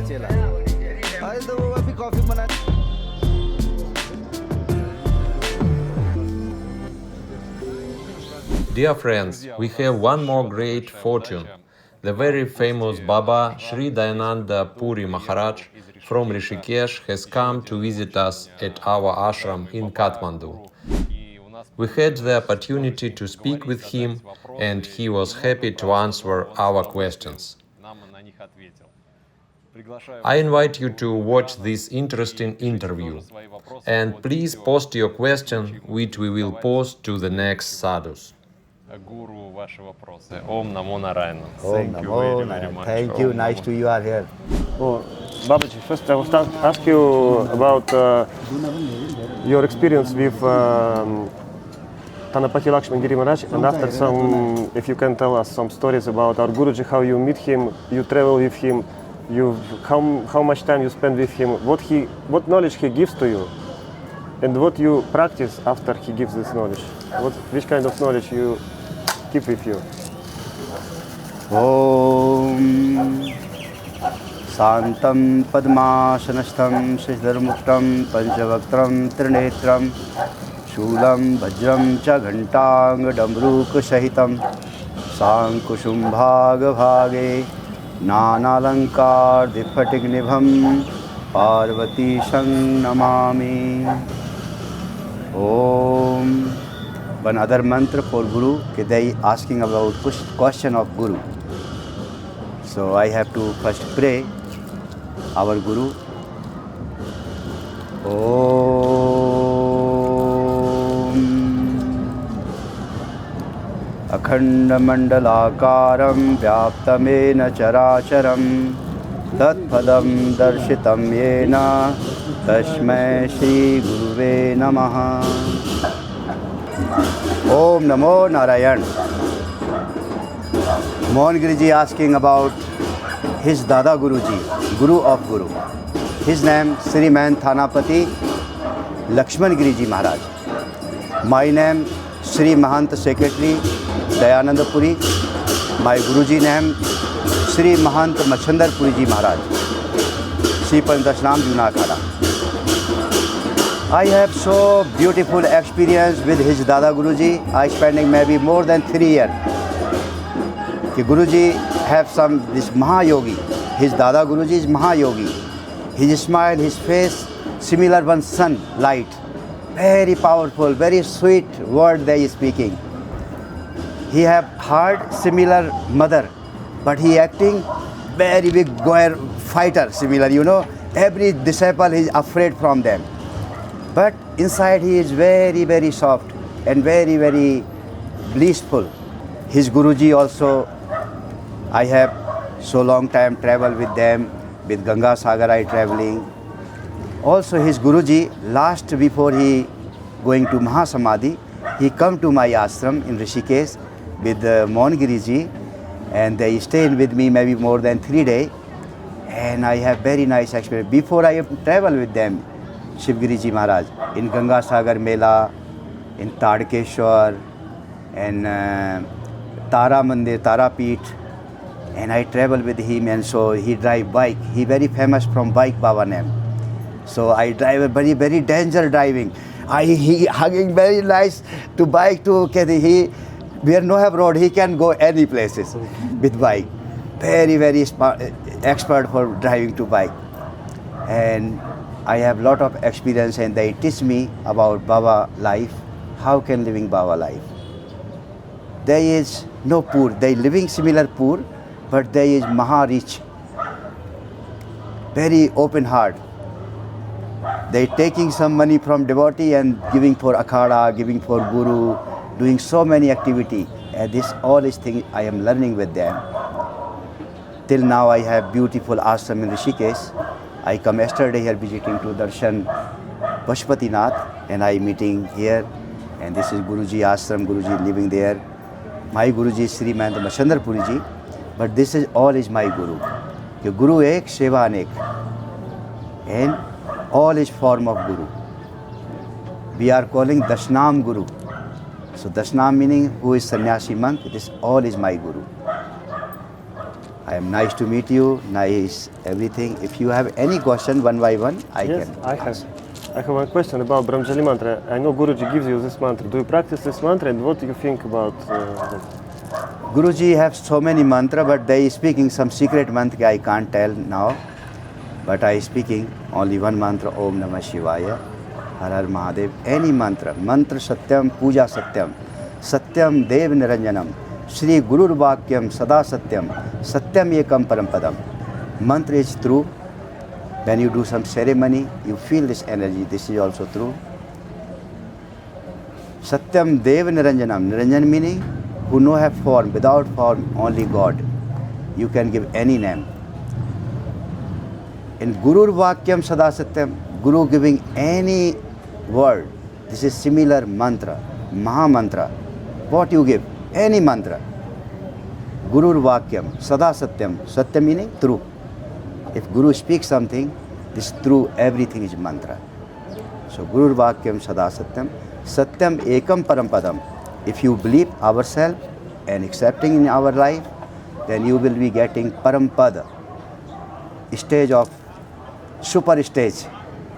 चेला। अरे तो वो अभी कॉफी बना। Dear friends, we have one more great fortune. The very famous Baba Sri Dayananda Puri Maharaj from Rishikesh has come to visit us at our ashram in Kathmandu. We had the opportunity to speak with him, and he was happy to answer our questions. I invite you to watch this interesting interview, and please post your question, which we will post to the next sadhus. Guru, ваши вопросы. Om Namo Narayana. Om Thank you Namo very, very Narayana. much. Thank you. Om Nice Namo. to you are here. Oh, Babaji, first I will ask you about your experience with Tanapati Lakshman Giri Maharaj, and after some, if you can tell us some stories about our Guruji, how you meet him, you travel with him, how much time you spend with him, what knowledge he gives to you, and what you practice after he gives this knowledge. Which kind of knowledge you keep with you? Om Santam Padmasanastham Sridharmuktam Panchavaktram Trinetram Shulam Vajram Cha Ghantang Damruk Sahitam Sankushum Bhaga Bhage Nanalankar Diphatik Nibham Parvati Sang Namami. Om. One other mantra for Guru, they asking about question of Guru. So I have to first pray our Guru. Om Akhanda Mandalakaram Vyaptamena Characharam Tat Padam Darshitam Yena Tasmai Shri Guruve Namaha. Om Namo Narayan. Mohan Giriji asking about his Dada Guruji, Guru of Guru. His name Sriman Thanapati Lakshman Giriji Maharaj. My name Sri Mahant Secretary Dayananda Puri. My Guruji name Sri Mahant Machandar Puriji Maharaj. Sri Pandasnam Junakara. I have so beautiful experience with his Dada Guruji. I spending maybe more than 3 years. Guruji have this Mahayogi. His Dada Guruji is Mahayogi. His smile, his face, similar one sun light. Very powerful, very sweet word they is speaking. He have heart similar mother, but he acting very big goer fighter similar. Every disciple is afraid from them. But inside he is very, very soft and very, very blissful. His Guruji also, I have so long time travel with them, with Ganga Sagar I traveling. Also his Guruji, last before he going to Mahasamadhi, he come to my ashram in Rishikesh with Mohan Giriji, and they stayed with me maybe more than 3 days, and I have very nice experience. Before I travel with them, Shiv Giriji Maharaj, in Ganga Sagar Mela, in Tadkeshwar, and Tara Mandir, Tara Peeth, and I travel with him, and so he drive bike. He very famous from bike Baba name. So I drive a very, very danger driving. He hugging very nice to bike to where no have road, he can go any places with bike. Very, very expert for driving to bike. And I have lot of experience, and they teach me about Baba life, how can living Baba life. There is no poor, they living similar poor, but there is Maha rich, very open heart. They taking some money from devotee and giving for akhada, giving for Guru, doing so many activity. And all these things I am learning with them. Till now I have beautiful ashram in Rishikesh. I come yesterday here visiting to Darshan Pashupatinath, and I meeting here, and this is Guruji ashram, Guruji living there. My Guruji is Sri Mahant Machandar Puriji, but this is all is my Guru. Guru ek, Seva anek, and all is form of Guru. We are calling Dashnam Guru. So Dashnam meaning who is sannyasi monk, this all is my Guru. I am nice to meet you, nice everything. If you have any question one by one, I Yes, can. I have. I have one question about Brahmajali mantra. I know Guruji gives you this mantra. Do you practice this mantra, and what do you think about that? Guruji have so many mantra, but they speaking some secret mantra I can't tell now. But I speaking only one mantra, Om Namah Shivaya, Har Har Mahadev. Any mantra, mantra Satyam, Puja Satyam, Satyam Dev Niranjanam, Shri Gurur Vakyam Sada Satyam, Satyam Ekam Parampadam. Mantra is true. When you do some ceremony, you feel this energy. This is also true. Satyam Dev Niranjanam. Niranjan meaning who no have form. Without form, only God. You can give any name. In Gurur Vakyam Sada Satyam, Guru giving any word. This is similar mantra, Maha Mantra. What you give? Any mantra. Gurur Vakyam Sada Satyam. Satyam meaning true. If Guru speaks something, this true, everything is mantra. So Gurur Vakyam Sada Satyam, Satyam Ekam Parampadam. If you believe ourselves and accepting in our life, then you will be getting Parampada, stage of super stage,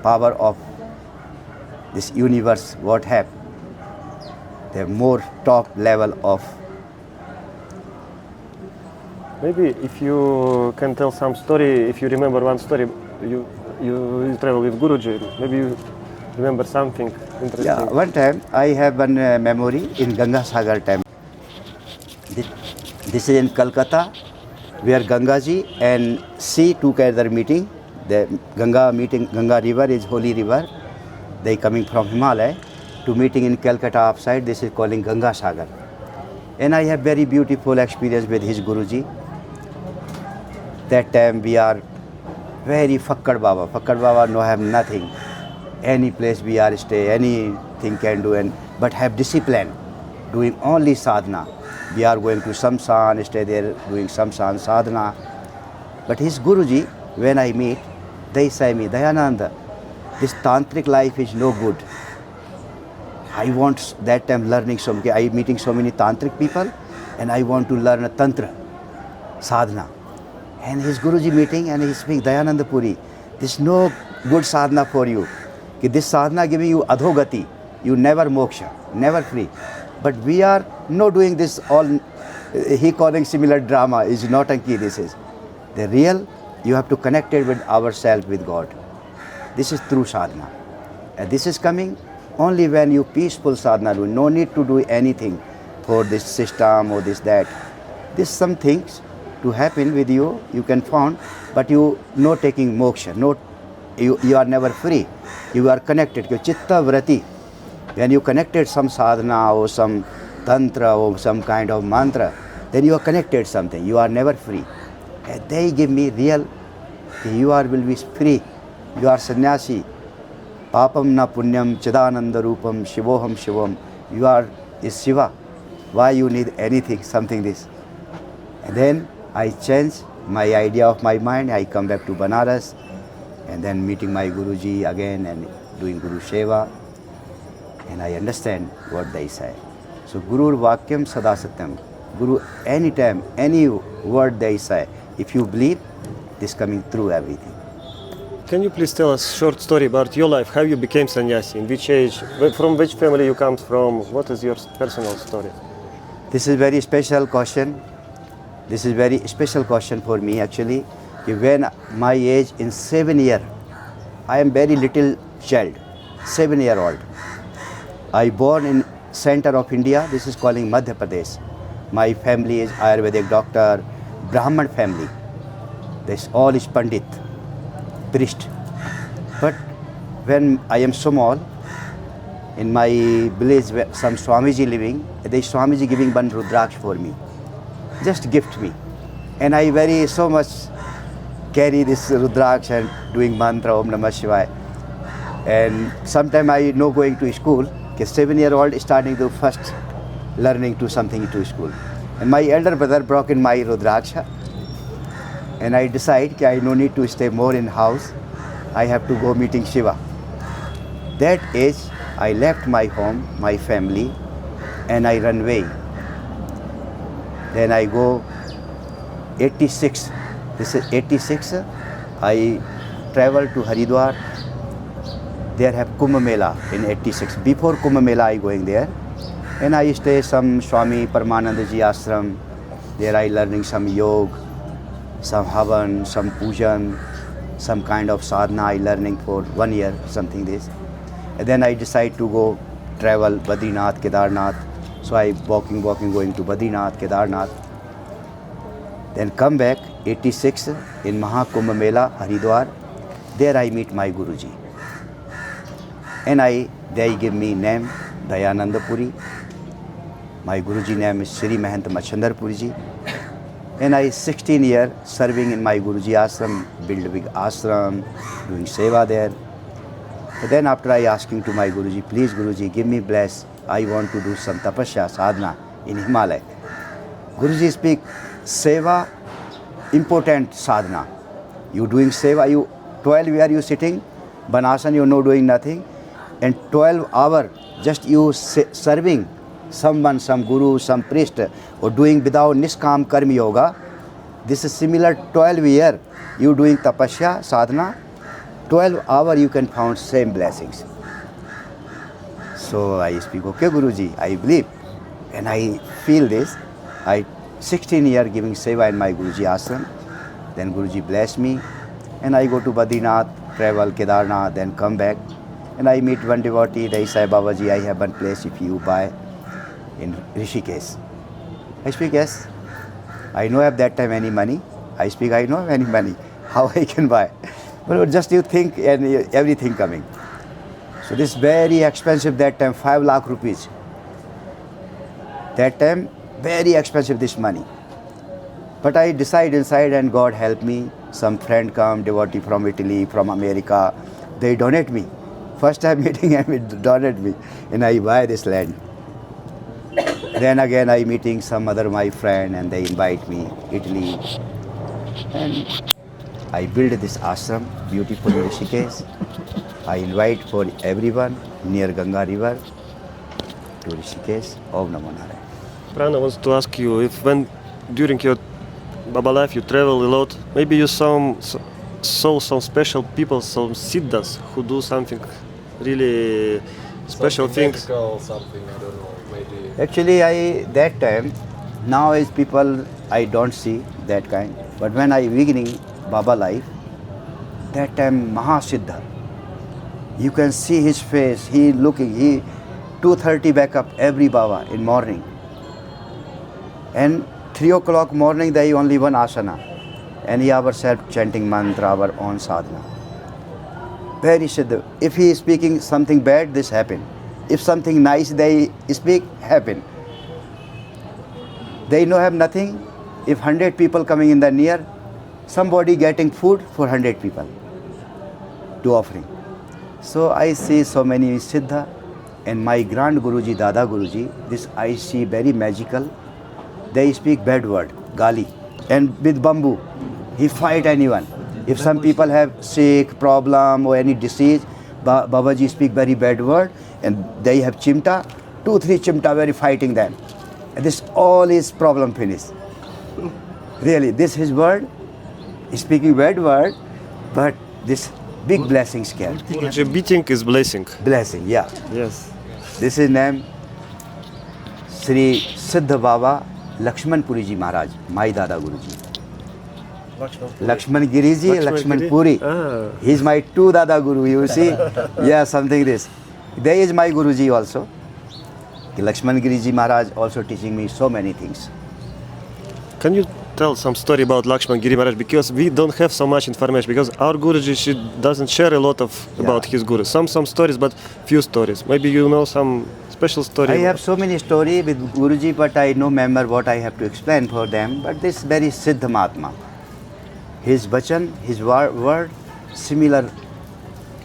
power of this universe, what have. The more top level of. Maybe if you can tell some story, if you remember one story, you travel with Guruji, maybe you remember something interesting. Yeah, one time I have one memory in Ganga Sagar time. This is in Calcutta, where Gangaji and sea together meeting. The Ganga river is holy river. They coming from Himalaya to meeting in Calcutta outside. This is calling Ganga Sagar. And I have very beautiful experience with his Guruji. That time we are very Fakkad Baba. Fakkad Baba no have nothing. Any place we are stay, anything can do, but have discipline, doing only sadhana. We are going to Samsan, stay there doing Samsan sadhana. But his Guruji, when I meet, they say me, Dayananda, this tantric life is no good. I want that time learning I meeting so many tantric people, and I want to learn a tantra, sadhana. And his Guruji meeting, and he speaks, Dayananda Puri, this is no good sadhana for you. This sadhana giving you adhogati, you never moksha, never free. But we are not doing this all, he calling similar drama, is not Anki, this is. The real, you have to connect it with ourselves, with God. This is true sadhana. And this is coming only when you peaceful sadhana do. No need to do anything for this system or this, that. This some things to happen with you, you can find, but you not taking moksha, you are never free. You are connected. Chitta vrati. When you connected some sadhana or some tantra or some kind of mantra, then you are connected something. You are never free. And they give me real, you will be free. You are sannyasi. Papam na punyam chidananda rupam shivoham shivam. You are is Shiva. Why you need anything, something this? And then I change my idea of my mind. I come back to Banaras, and then meeting my Guruji again and doing Guru Seva. And I understand what they say. So Guru Vakyam Sada Satyam. Guru, anytime, any word they say, if you believe, this coming through everything. Can you please tell us a short story about your life, how you became sannyasi, in which age, from which family you come from, what is your personal story? This is very special question. This is very special question for me actually. When my age in 7 year, I am very little child, 7-year-old. I born in center of India. This is calling Madhya Pradesh. My family is Ayurvedic doctor, Brahman family. This all is Pandit, priest. But when I am small, in my village, where some Swamiji living, the Swamiji giving one Rudraksh for me, just gift me, and I very so much carry this Rudraksh and doing mantra Om Namah Shivaya. And sometime I know going to school, 7-year-old starting to first learning to something to school. And my elder brother broke in my Rudraksha, and I decide I no need to stay more in house. I have to go meeting Shiva. That age, I left my home, my family, and I run away. Then I go 86. This is 86. I traveled to Haridwar. There have Kumbh Mela in 86. Before Kumbh Mela, I going there, and I stay some Swami Paramananda Ji ashram. There I learning some yoga, some havan, some pujan, some kind of sadhana I learning for 1 year, something this. And then I decide to go travel Badrinath, Kedarnath. So I walking going to Badrinath, Kedarnath. Then come back 86 in Mahakumbh Mela, Haridwar. There I meet my Guruji. And they give me name Dayananda Puri. My Guruji name is Sri Mahant Machandar Puri Ji. And I 16 years serving in my Guruji ashram, build a big ashram, doing seva there. But then after I asking to my Guruji, please Guruji, give me bless. I want to do some tapasya, sadhana in Himalaya. Guruji speak, seva, important sadhana. You doing seva, you 12 years you sitting, Banasana you know doing nothing, and 12 hours just you serving someone, some guru, some priest, or doing without niskam karma yoga. This is similar 12 years you doing tapasya, sadhana, 12 hours you can found same blessings. So I speak, okay Guruji, I believe. And I feel this. I 16 years giving seva in my Guruji ashram. Then Guruji bless me. And I go to Badrinath, travel Kedarnath, then come back. And I meet one devotee, they say, Babaji, I have one place if you buy in Rishikesh. I speak, yes. I know at that time any money. I speak, I know any money. How I can buy? But just you think and everything coming. So this very expensive that time, 5 lakh rupees. That time, very expensive this money. But I decide inside and God help me. Some friend come, devotee from Italy, from America. They donate me. First time meeting and it donate me. And I buy this land. Then again I meeting some other my friend and they invite me, Italy. And I build this ashram, beautiful Rishikesh. I invite for everyone near Ganga river to Rishikesh. Om Namo Narayana. Prana wants to ask you if when during your Baba life you travel a lot, maybe you saw some special people, some siddhas who do something really special things. Something, I don't know, maybe. Actually, that time, now as people, I don't see that kind. But when I beginning Baba life, that time Mahasiddha, you can see his face, he 2:30 wake up every Baba in morning. And 3 o'clock morning, there is only one asana. And he ourselves chanting mantra, our own sadhana. Very Siddha. If he is speaking something bad, this happen. If something nice they speak, happen. They know have nothing. If 100 people coming in the near, somebody getting food for 100 people to offering. So I see so many Siddha. And my grand Guruji, Dada Guruji, this I see very magical. They speak bad word, gali. And with bamboo, he fight anyone. If some people have sick, problem or any disease, Babaji speak very bad word and they have chimta, 2-3 chimta very fighting them. And this all is problem finished. Really, this his word, speaking bad word, but this big blessings came. Guruji, beating is blessing. Blessing, yeah. Yes. This is name Sri Siddha Baba Lakshman Puri Ji Maharaj, my Dada Guruji. Lakshman Giri Ji, Lakshman Puri. He's my 2 Dada Guru, you see? Yeah, something this. There is my Guruji also. Lakshman Giri Ji Maharaj also teaching me so many things. Can you tell some story about Lakshman Giri Maharaj? Because we don't have so much information. Because our Guruji, she doesn't share a lot of about his Guru. Some stories, but few stories. Maybe you know some special story. I have so many stories with Guruji, but I no remember what I have to explain for them. But this very Siddha Mahatma. His vachan, his word, similar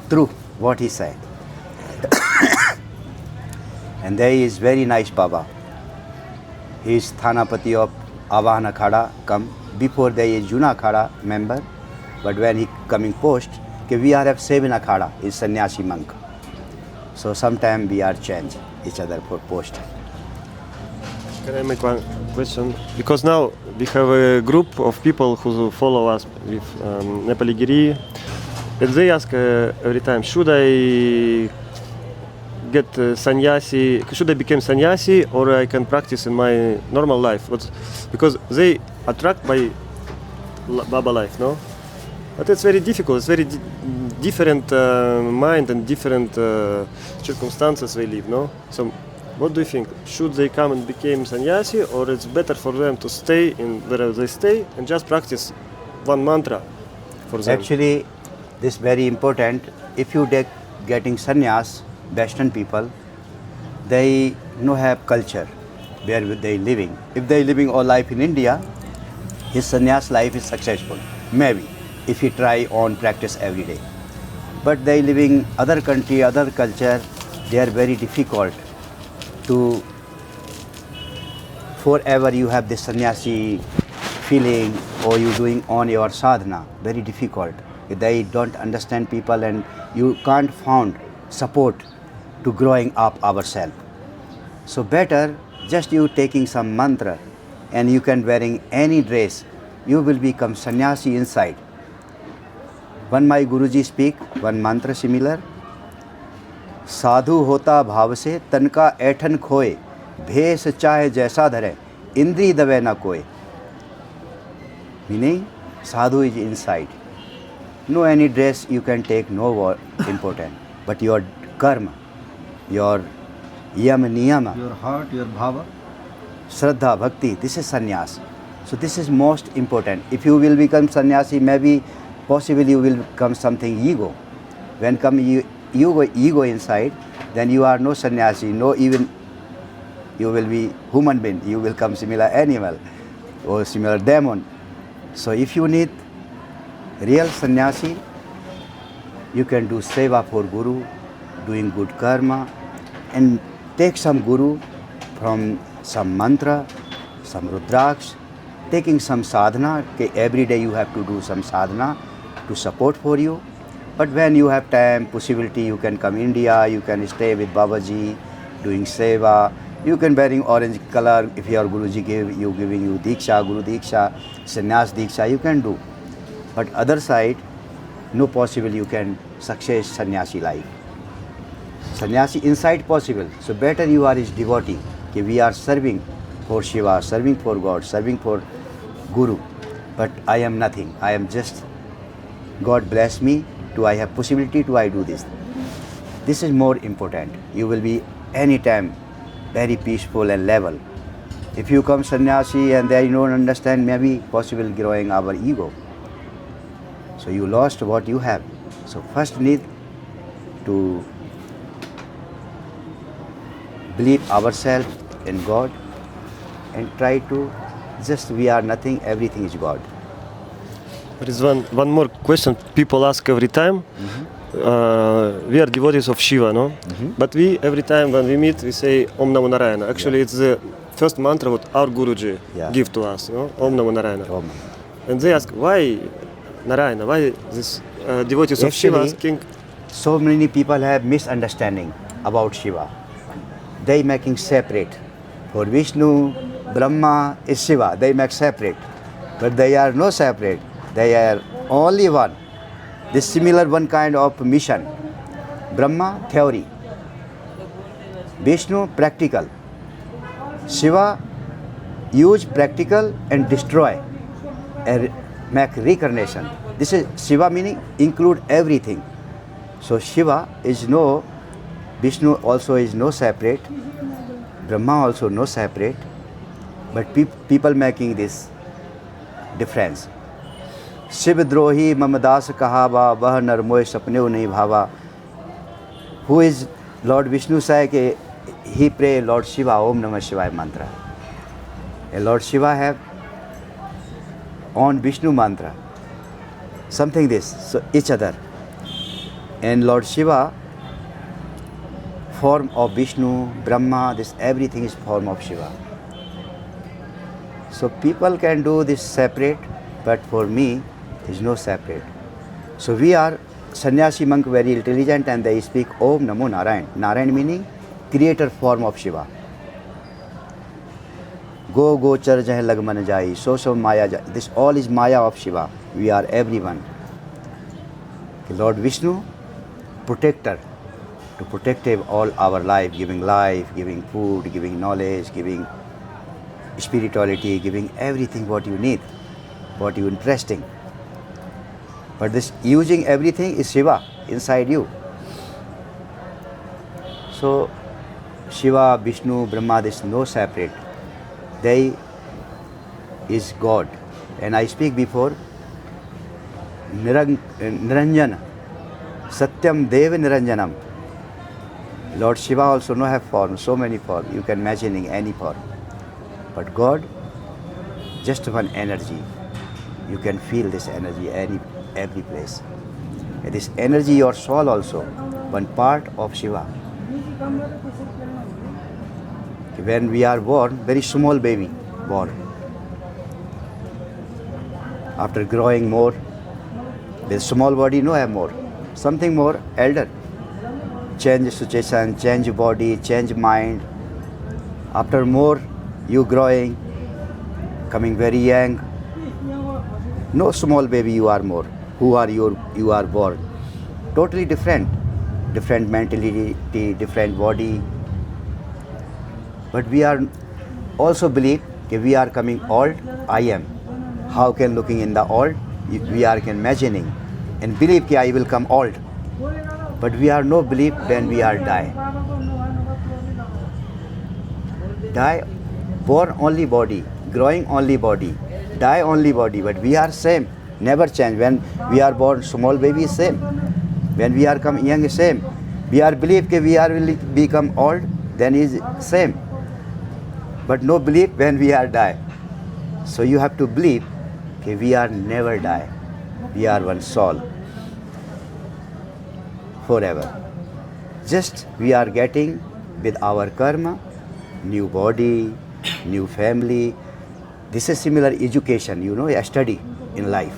true what he said. And there is very nice Baba. He is Thanapati of Avahana Khada, come. Before there is Juna Khada member, but when he coming post, we are have 7 Akhada, is sannyasi monk. So sometime we are change each other for post. Can I make one question? Because now we have a group of people who follow us with Nepali Giri, and they ask every time, should I get sannyasi? Should I become sannyasi, or I can practice in my normal life? Because they attract by Baba life, no? But it's very difficult. It's very different mind and different circumstances they live, no? So, what do you think? Should they come and become sannyasi, or it's better for them to stay in where they stay and just practice one mantra for them? Actually, this very important. If you getting sannyas, Western people, they no have culture where they living. If they living all life in India, his sannyas life is successful. Maybe if he try on practice every day. But they living other country, other culture, they are very difficult to forever you have this sannyasi feeling or you doing on your sadhana. Very difficult. They don't understand people and you can't find support to growing up ourselves. So better just you taking some mantra and you can wearing any dress, you will become sannyasi inside. One my Guruji speak, one mantra similar. साधु होता भाव से तन का ऐठन खोए, भेष चाहे जैसा धरे, इंद्री दवे न कोय. Meaning, sadhu is inside. No any dress you can take, no important. But your karma, your yama niyama, your heart, your bhava, shraddha, bhakti, this is sannyas. So this is most important. If you will become sannyasi, maybe possibly you will become something ego. When come ego inside, then you are no sannyasi, no even you will be human being, you will come similar animal or similar demon. So if you need real sannyasi, you can do seva for Guru, doing good karma, and take some Guru from some mantra, some rudraksh, taking some sadhana. Every day you have to do some sadhana to support for you. But when you have time, possibility, you can come India, you can stay with Babaji, doing seva. You can wearing orange color if your Guruji giving you Diksha, Guru Diksha, Sannyas Diksha, you can do. But other side, no possible you can success sannyasi life. Sannyasi inside possible. So better you are his devotee. Ki we are serving for Shiva, serving for God, serving for Guru. But I am nothing. I am just, God bless me. Do I have possibility to I do this? This is more important. You will be anytime very peaceful and level. If you come sannyasi and there you don't understand, maybe possible growing our ego. So you lost what you have. So first need to believe ourselves in God and try to just we are nothing, everything is God. There is one more question people ask every time. We are devotees of Shiva, no? But we, every time when we meet, we say Om Namo Narayana. Actually, it's the first mantra what our Guruji give to us, no? Om Namo Narayana. Om. And they ask, why Narayana? Why this devotees of Shiva asking? So many people have misunderstanding about Shiva. They making separate. For Vishnu, Brahma is Shiva. They make separate. But they are no separate. They are only one. This similar one kind of mission. Brahma, theory. Vishnu, practical. Shiva, use practical and destroy and make reincarnation. This is Shiva meaning include everything. So Shiva is no, Vishnu also is no separate, Brahma also no separate, but people making this difference. Shiv drohi mamadas kahava, vah narmoy sapneo nahi bhava. Who is Lord Vishnu say ke he pray Lord Shiva Om Namah Shivaya mantra. And Lord Shiva have on Vishnu mantra. Something this, so each other. And Lord Shiva, form of Vishnu, Brahma, this everything is form of Shiva. So people can do this separate, but for me, is no separate. So we are sannyasi monk very intelligent and they speak Om Namo Narayan. Narayan meaning creator form of Shiva. Go gochar jahe lag man jai, so maya jai. This all is maya of Shiva. We are everyone. Lord Vishnu, protector, to protect all our life, giving food, giving knowledge, giving spirituality, giving everything what you need, what you interesting. But this using everything is Shiva inside you. So Shiva, Vishnu, Brahma, there is no separate. They is God. And I speak before Niranjana, Satyam Deva Niranjanam. Lord Shiva also no have form, so many forms. You can imagine in any form. But God, just one energy. You can feel this energy every place. And this energy, your soul also, one part of Shiva. When we are born, very small baby born. After growing more, the small body no have more. Something more elder. Change situation, change body, change mind. After more, you growing, coming very young. No small baby you are more. Who are you are born. Totally different. Different mentality, different body. But we are also believe that we are coming old. I am. How can looking in the old? We are imagining and believe that I will come old. But we are no belief when we are die. Die, born only body, growing only body, die only body. But we are same, never change. When we are born, small baby same. When we are come young, same. We are believe that we are will become old, then is same. But no belief when we are die. So you have to believe that we are never die. We are one soul. Forever. Just we are getting with our karma, new body, new family. This is similar education, you know, a study in life.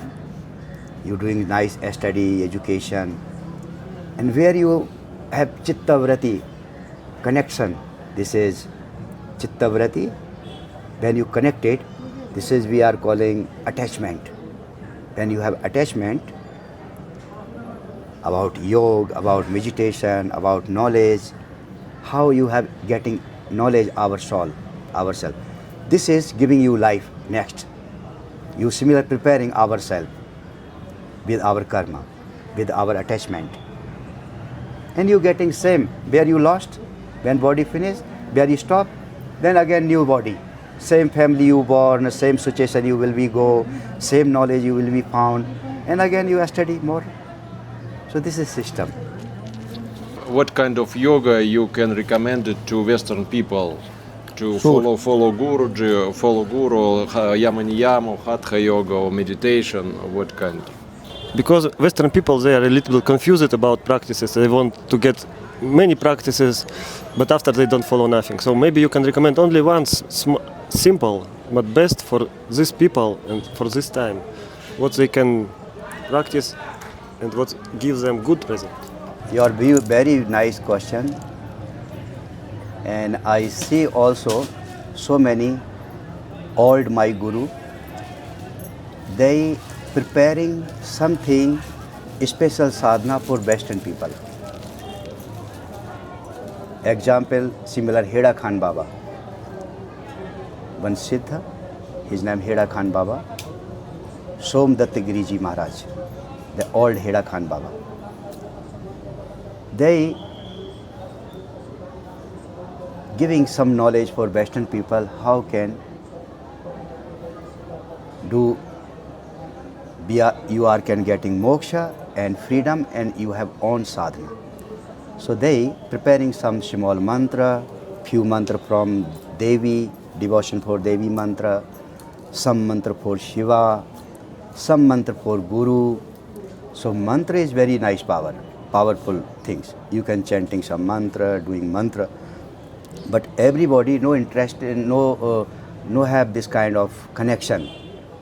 You doing nice study, education. And where you have Chittavrati connection, this is Chittavrati. When you connect it, this is we are calling attachment. When you have attachment, about yoga, about meditation, about knowledge, how you have getting knowledge our soul, ourself. This is giving you life next. You similar preparing ourselves with our karma, with our attachment. And you getting same, where you lost, when body finished, where you stop, then again new body. Same family you born, same situation you will be go, same knowledge you will be found, and again you study more. So this is system. What kind of yoga you can recommend it to Western people to follow Guruji, follow Guru, Yama Niyama, Hatha yoga or meditation? What kind? Because Western people, they are a little bit confused about practices. They want to get many practices, but after they don't follow nothing. So maybe you can recommend only one simple, but best for these people and for this time, what they can practice and what gives them good result. Your very nice question. And I see also so many old my guru, they preparing something special sadhana for Western people. Example, similar Heda Khan Baba. One Siddha, his name Heda Khan Baba. Som Datta Giriji Maharaj, the old Heda Khan Baba. They giving some knowledge for Western people how can do you are can getting moksha and freedom and you have own sadhana. So they preparing some small mantra, few mantra from Devi, devotion for Devi mantra, some mantra for Shiva, some mantra for Guru. So mantra is very nice powerful things. You can chanting some mantra, doing mantra. But everybody no interest in, no have this kind of connection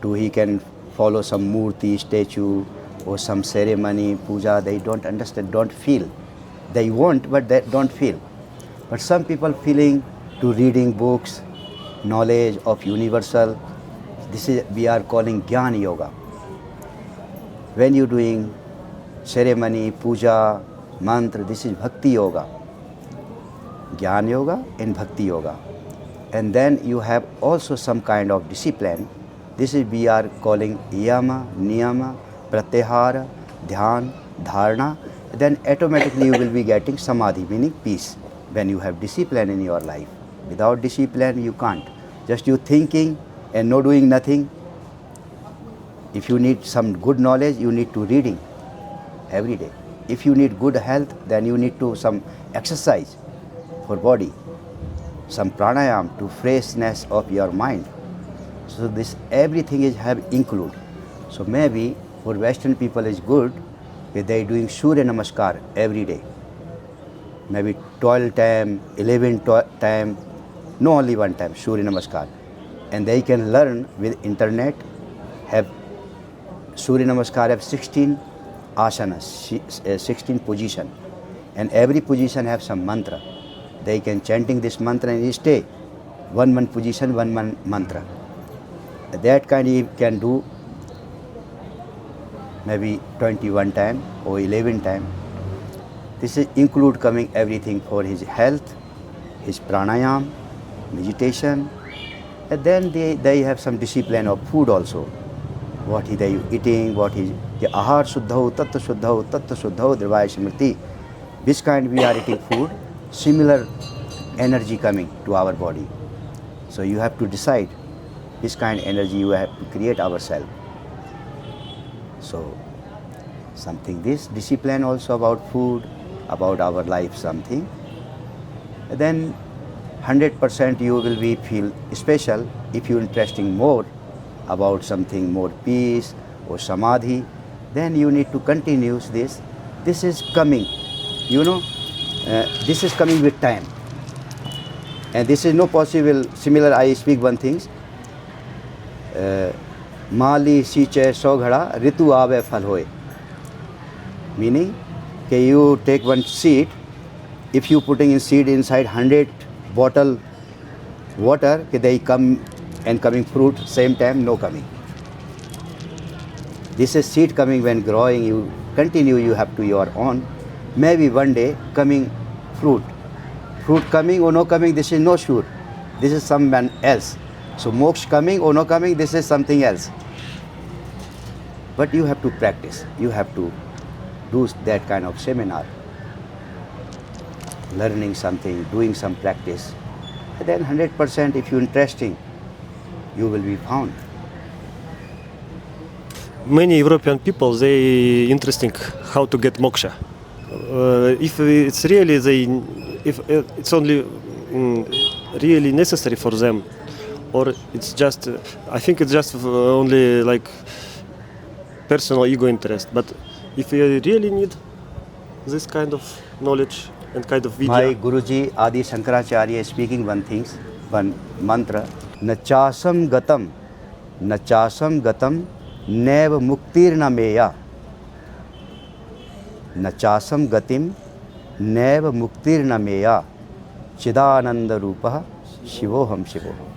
to he can follow some murti, statue or some ceremony, puja. They don't understand, don't feel. They want, but they don't feel. But some people feeling to reading books, knowledge of universal. This is we are calling Jnana Yoga. When you're doing ceremony, puja, mantra, this is Bhakti Yoga. Jnana Yoga and Bhakti Yoga. And then you have also some kind of discipline. This is we are calling Yama, Niyama, Pratyahara, Dhyan, Dharana. Then automatically you will be getting Samadhi, meaning peace, when you have discipline in your life. Without discipline you can't. Just you thinking and no doing nothing. If you need some good knowledge, you need to reading every day. If you need good health, then you need to some exercise for body, some pranayam to freshness of your mind. So this everything is have include. So maybe for Western people is good that they doing Surya Namaskar every day. Maybe 12 time, 11 time, no only one time Surya Namaskar. And they can learn with internet, have Surya Namaskar have 16 asanas, 16 position, and every position have some mantra. They can chanting this mantra and stay one position, one mantra. That kind you can do maybe 21 time or 11 time. This is include coming everything for his health, his pranayam, meditation, and then they have some discipline of food also. What they eating, what is the ahar shuddhau, tattva shuddhau, drivaya smriti. This kind we are eating food, similar energy coming to our body. So you have to decide this kind of energy you have to create ourselves. So something this discipline also about food, about our life something. Then 100% you will be feel special if you interesting more about something more peace or samadhi. Then you need to continue this. This is coming, this is coming with time. And this is no possible, similar I speak one things. Mali siche so ghada ritu aave phal hoye. Meaning, you take one seed, if you putting in seed inside 100 bottle water, they come and coming fruit same time, no coming. This is seed coming when growing, you continue, you have to your own. Maybe one day coming fruit. Fruit coming or no coming, this is no sure. This is someone else. So moksha coming or no coming, this is something else. But you have to practice. You have to do that kind of seminar. Learning something, doing some practice. And then 100% if you're interesting, you will be found. Many European people, they interesting how to get moksha. If it's really if it's only really necessary for them, or it's just I think it's just only like personal ego interest. But if you really need this kind of knowledge and kind of vidya. My Guruji Adi Shankaracharya is speaking one mantra. Nachasam gatam neva muktirna meya. Nachasam gatim neva muktirna meya. Chidananda rupa shivoham shivoham.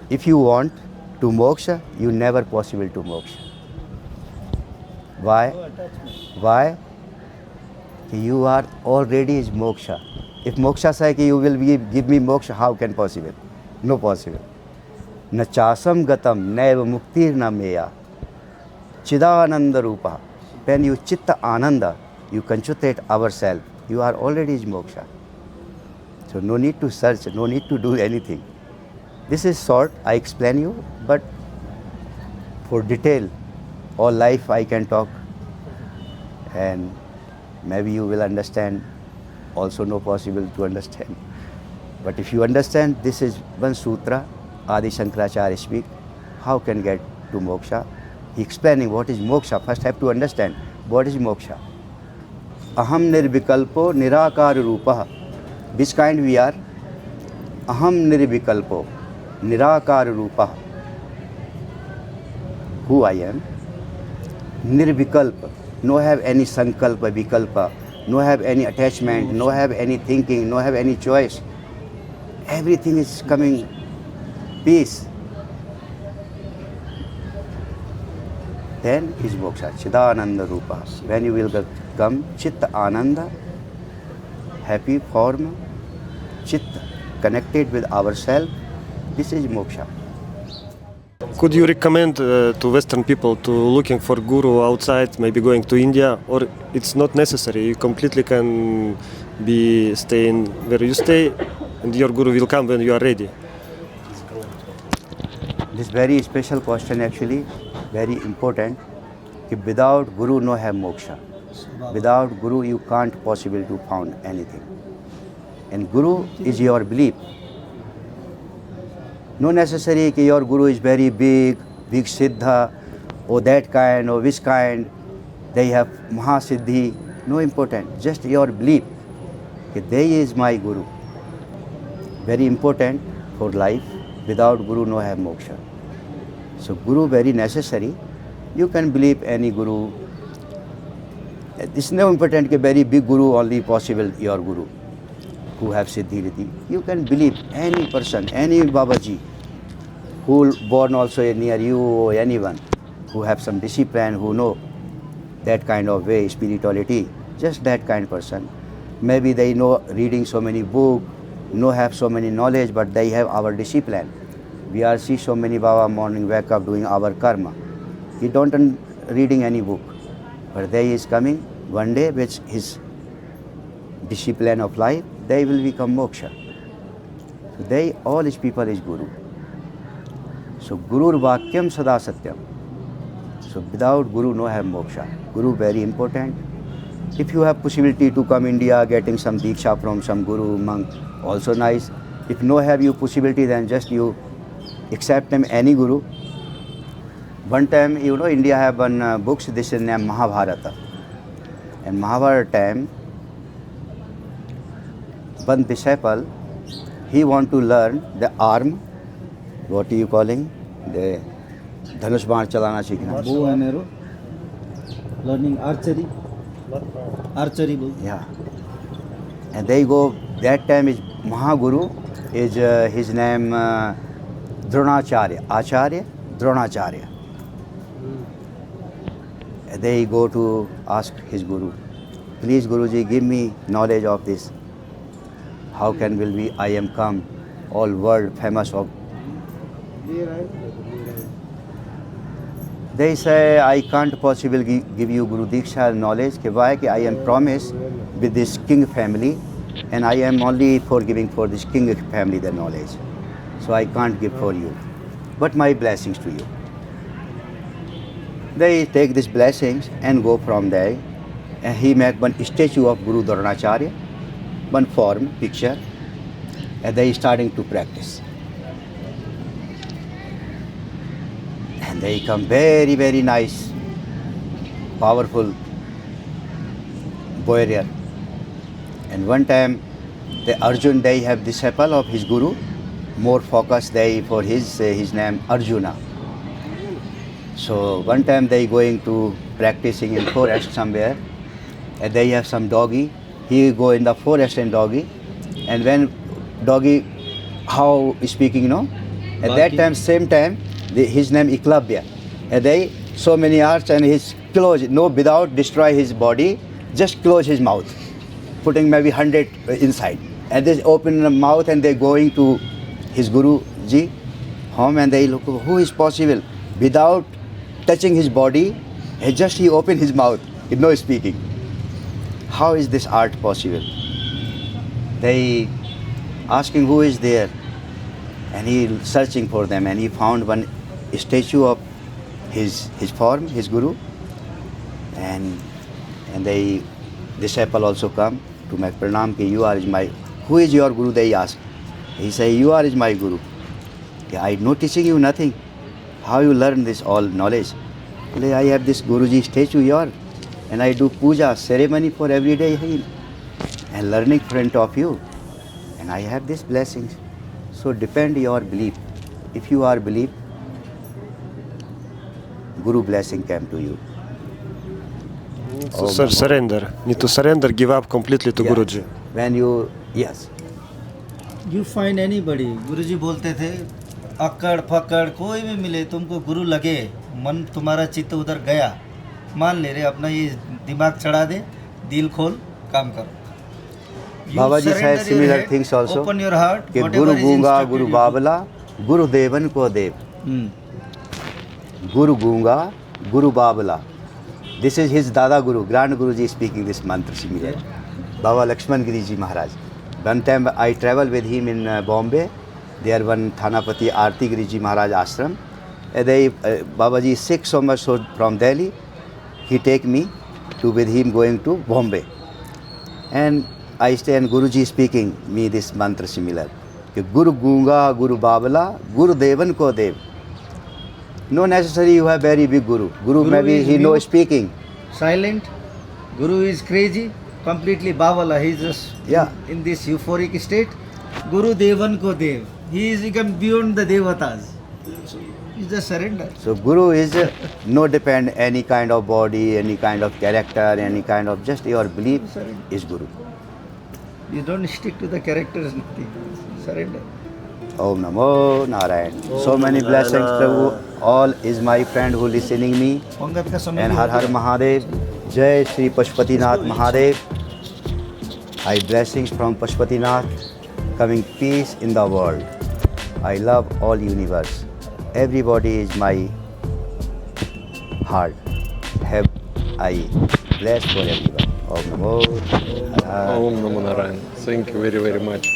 If you want to moksha, you never possible to moksha. Why? Why? You are already is moksha. If moksha say you will give me moksha, how can possible? No possible. Nachasam gatam neva muktirna meya. Chidananda rupa. When you chitta ananda, you concentrate ourselves, you are already is moksha. So no need to search, no need to do anything. This is short, I explain you, but for detail, all life I can talk, and maybe you will understand, also no possible to understand. But if you understand, this is one sutra, Adi Shankaracharya speak, how can get to moksha. He explaining what is moksha, first have to understand what is moksha. Aham nirvikalpo nirakar rupa. Which kind we are? Aham nirvikalpo nirakar rupa. Who I am? Nirvikalpa. No have any sankalpa, vikalpa. No have any attachment, no have any thinking, no have any choice. everything is coming peace. Then is moksha, Chidananda Rupa. When you will come Chitta Ananda, happy form, Chitta, connected with ourselves, this is moksha. Could you recommend to Western people to looking for guru outside, maybe going to India, or it's not necessary? You completely can be staying where you stay, and your guru will come when you are ready. This very special question actually, very important. If without guru no have moksha. Without guru you can't possible to found anything. And guru is your belief. No necessary that your guru is very big siddha, or that kind, or which kind, they have mahasiddhi. No important, just your belief that they is my guru. Very important for life. Without guru no have moksha. So guru very necessary. You can believe any guru. It's no important that very big guru only possible your guru who have siddhi riddhi. You can believe any person, any Babaji who born also near you or anyone who have some discipline, who know that kind of way, spirituality, just that kind of person. Maybe they know reading so many books, no have so many knowledge, but they have our discipline. We are see so many Baba morning wake up doing our karma. He don't reading any book, but they is coming one day with his discipline of life, they will become moksha. So they, all his people is guru. So gurur vakyam sada satyam. So without guru no have moksha. Guru very important. If you have possibility to come India getting some diksha from some guru, monk, also nice. If no have you possibility, then just you accept them any guru. One time, you know, India have one books, this is named Mahabharata. And Mahabharata time, one disciple, he want to learn the arm, what are you calling? The Dhanush Baan chalana seekhna. Bow and arrow. Learning archery. Archery bow. Yeah. And they go, that time is Mahaguru, is his name Dronacharya. Acharya, Dronacharya. And they go to ask his guru, please Guruji, give me knowledge of this. How can will be I am come, all world famous of. They say, I can't possibly give you Guru Diksha knowledge. Why? I am promised with this king family, and I am only for giving for this king family the knowledge. So I can't give for you. But my blessings to you. They take these blessings and go from there. And he make one statue of Guru Dronacharya, one form, picture, and they starting to practice. And they come very, very nice, powerful warrior. And one time, the Arjun, they have disciple of his guru, more focus they for his name Arjuna. So one time they going to practicing in forest somewhere, and they have some doggy. He go in the forest and doggy, and when doggy, how speaking, you know, at that time, same time, his name Eklavya, and they so many hours and his close, no, without destroy his body, just close his mouth, putting maybe 100 inside, and they open the mouth and they going to his Guruji home, and they look, who is possible without touching his body, just he open his mouth, no speaking. How is this art possible? They asking who is there, and he searching for them, and he found one statue of his form, his guru, and they disciple also come to make pranam ki you are my, who is your guru? They ask. He say, you are my guru. I no teaching you nothing. How you learn this all knowledge? I have this Guruji statue here, and I do puja ceremony for every day and learning front of you, and I have these blessings. So depend your belief. If you are belief, Guru blessing came to you. So surrender. Need to surrender, give up completely to Yeah. Guruji. When you, yes. You find anybody, Guruji बोलते थे अकड़ फकड़ कोई भी मिले तुमको गुरु लगे, मन तुम्हारा चित्त उधर गया, मान ले रे, अपना ये दिमाग चढ़ा दे, दिल खोल, काम करो. You Baba ji surrender says your similar head, things also. Open your heart. कि whatever गुरु is गूंगा instructed Guru you do. Babla गुरु देवन को देव. Guru Gunga, Guru Babala. This is his Dada Guru, Grand Guruji speaking this mantra similar. Baba Lakshman Giri Ji Maharaj. One time I travel with him in Bombay. There one Thanapati Aarti Giri Ji Maharaj ashram. And Babaji is sick so much, so from Delhi, he take me to with him going to Bombay. And I stay and Guruji speaking me this mantra similar. कि Guru Gunga, Guru Babala, Guru Devan ko Dev. No necessary you have very big Guru. Guru maybe is he know mute, speaking. Silent. Guru is crazy, completely Bavala. He is just Yeah. in this euphoric state. Guru Devan ko Dev. He is become beyond the Devatas. So he just surrender. So Guru is no depend any kind of body, any kind of character, any kind of just your belief is Guru. You don't stick to the characters, nothing. Surrender. Om Namo Narayan. So many blessings, Prabhu. All is my friend who listening me. पंगत का समय And भी Har हो Har गया. Mahadev. Jai Shri Pashupatinath Mahadev. I blessings from Pashupatinath. Coming peace in the world. I love all universe. Everybody is my heart. Have I blessed for everyone. Om Namo Narayan. Om Namo Narayan. Thank you very, very much.